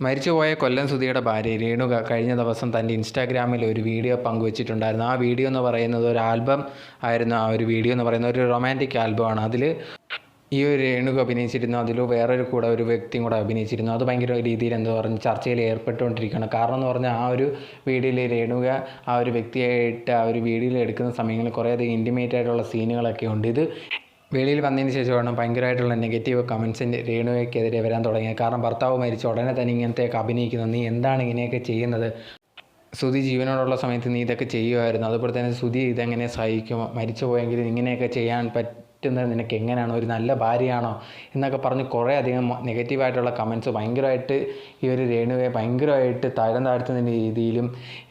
മരിച്ചുപോയ കൊല്ലം സുധിയുടെ ഭാര്യ രേണുക കഴിഞ്ഞ ദിവസം തൻ്റെ ഇൻസ്റ്റാഗ്രാമിൽ ഒരു വീഡിയോ പങ്കുവച്ചിട്ടുണ്ടായിരുന്നു. ആ വീഡിയോ എന്ന് പറയുന്നത് ഒരു ആൽബം ആയിരുന്നു. ആ ഒരു വീഡിയോ എന്ന് പറയുന്നത് ഒരു റൊമാൻറ്റിക് ആൽബമാണ്. അതിൽ ഈ ഒരു രേണുക അഭിനയിച്ചിരുന്നു. അതിൽ വേറൊരു കൂടെ ഒരു വ്യക്തിയും കൂടെ അഭിനയിച്ചിരുന്നു. അത് ഭയങ്കര രീതിയിൽ എന്താ പറഞ്ഞ് ചർച്ചയിൽ ഏർപ്പെട്ടുകൊണ്ടിരിക്കുകയാണ്. കാരണം എന്ന് പറഞ്ഞാൽ ആ ഒരു വീഡിയോയിൽ രേണുക ആ ഒരു വ്യക്തിയായിട്ട് ആ ഒരു വീഡിയോയിൽ എടുക്കുന്ന സമയങ്ങളിൽ കുറേയധികം ഇൻറ്റിമേറ്റ് ആയിട്ടുള്ള സീനുകളൊക്കെ ഉണ്ട്. ഇത് വെളിയിൽ വന്നതിന് ശേഷമാണ് ഭയങ്കരമായിട്ടുള്ള നെഗറ്റീവ് കമൻസിൻ്റെ രേണുവയ്ക്കെതിരെ വരാൻ തുടങ്ങിയത്. കാരണം ഭർത്താവ് മരിച്ച ഉടനെ തന്നെ ഇങ്ങനത്തെയൊക്കെ അഭിനയിക്കുന്നത്, നീ എന്താണ് ഇങ്ങനെയൊക്കെ ചെയ്യുന്നത്, സുധി ജീവനോടുള്ള സമയത്ത് നീ ഇതൊക്കെ ചെയ്യുമായിരുന്നു, അതുപോലെ തന്നെ സുധി ഇതെങ്ങനെ സഹിക്കും, മരിച്ചു പോയെങ്കിൽ ഇങ്ങനെയൊക്കെ ചെയ്യാൻ പറ്റുന്നത് നിനക്ക് എങ്ങനെയാണ്, ഒരു നല്ല ഭാര്യയാണോ എന്നൊക്കെ പറഞ്ഞ് കുറേ അധികം നെഗറ്റീവായിട്ടുള്ള കമൻറ്റ്സ് ഭയങ്കരമായിട്ട് ഈ ഒരു രേണുവയെ ഭയങ്കരമായിട്ട് തരം താഴ്ത്തുന്ന രീതിയിലും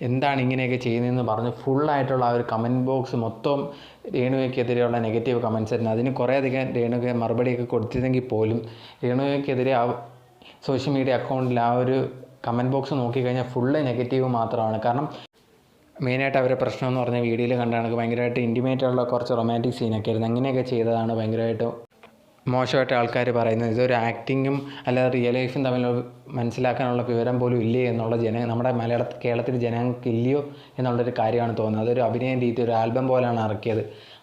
എന്താണ് ഇങ്ങനെയൊക്കെ ചെയ്യുന്നതെന്ന് പറഞ്ഞ് ഫുള്ളായിട്ടുള്ള ആ ഒരു കമൻറ്റ് ബോക്സ് മൊത്തം രേണുവയ്ക്കെതിരെയുള്ള നെഗറ്റീവ് കമൻറ്റ്സ് ആയിരുന്നു. അതിന് കുറേയധികം രേണുക മറുപടിയൊക്കെ കൊടുത്തിരുന്നെങ്കിൽ പോലും രേണുവയ്ക്കെതിരെ ആ സോഷ്യൽ മീഡിയ അക്കൗണ്ടിൽ ആ ഒരു കമൻറ്റ് ബോക്സ് നോക്കിക്കഴിഞ്ഞാൽ ഫുള്ള് നെഗറ്റീവ് മാത്രമാണ്. കാരണം മെയിനായിട്ട് അവരുടെ പ്രശ്നം എന്ന് പറഞ്ഞാൽ വീഡിയോയിൽ കണ്ടാണ് ഭയങ്കരമായിട്ട് ഇൻറ്റിമേറ്റുള്ള കുറച്ച് റൊമാൻറ്റിക് സീനൊക്കെ ആയിരുന്നു. അങ്ങനെയൊക്കെ ചെയ്തതാണ് ഭയങ്കരമായിട്ട് മോശമായിട്ട് ആൾക്കാർ പറയുന്നത്. ഇതൊരു ആക്ടിങ്ങും അല്ലാതെ റിയൽ ലൈഫും തമ്മിൽ മനസ്സിലാക്കാനുള്ള വിവരം പോലും ഇല്ലേ എന്നുള്ള നമ്മുടെ കേരളത്തിൽ ജനങ്ങൾക്ക് ഇല്ലയോ എന്നുള്ളൊരു കാര്യമാണ് തോന്നുന്നത്. അതൊരു അഭിനയ രീതി, ഒരു ആൽബം പോലെയാണ് ഇറക്കിയത്,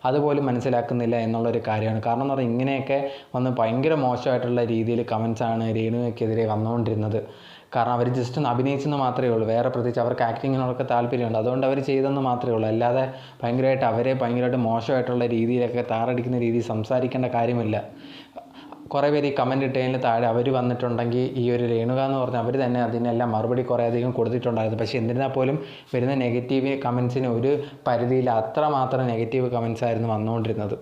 അതുപോലും മനസ്സിലാക്കുന്നില്ല എന്നുള്ളൊരു കാര്യമാണ്. കാരണം എന്ന് പറഞ്ഞാൽ ഇങ്ങനെയൊക്കെ വന്ന് ഭയങ്കര മോശമായിട്ടുള്ള രീതിയിൽ കമൻസാണ് രേണുവയ്ക്കെതിരെ വന്നുകൊണ്ടിരുന്നത്. കാരണം അവർ ജസ്റ്റ് ഒന്ന് അഭിനയിച്ചെന്ന് മാത്രമേ ഉള്ളൂ, വേറെ പ്രത്യേകിച്ച് അവർക്ക് ആക്ടിങ്ങിനോടൊക്കെ താല്പര്യമുണ്ട്, അതുകൊണ്ട് അവർ ചെയ്തെന്ന് മാത്രമേ ഉള്ളൂ. അല്ലാതെ ഭയങ്കരമായിട്ട് മോശമായിട്ടുള്ള രീതിയിലൊക്കെ താറടിക്കുന്ന രീതിയിൽ സംസാരിക്കേണ്ട കാര്യമില്ല. കുറേ പേര് ഈ കമൻറ്റ് ഇട്ടതിന് താഴെ അവർ വന്നിട്ടുണ്ടെങ്കിൽ ഈ ഒരു രേണുക എന്ന് പറഞ്ഞാൽ അവർ തന്നെ അതിനെല്ലാം മറുപടി കുറേ അധികം കൊടുത്തിട്ടുണ്ടായിരുന്നു. പക്ഷേ എന്നിരുന്നാൽ പോലും വരുന്ന നെഗറ്റീവ് കമൻസിന് ഒരു പരിധിയിൽ അത്രമാത്രം നെഗറ്റീവ് കമൻസ് ആയിരുന്നു വന്നുകൊണ്ടിരുന്നത്.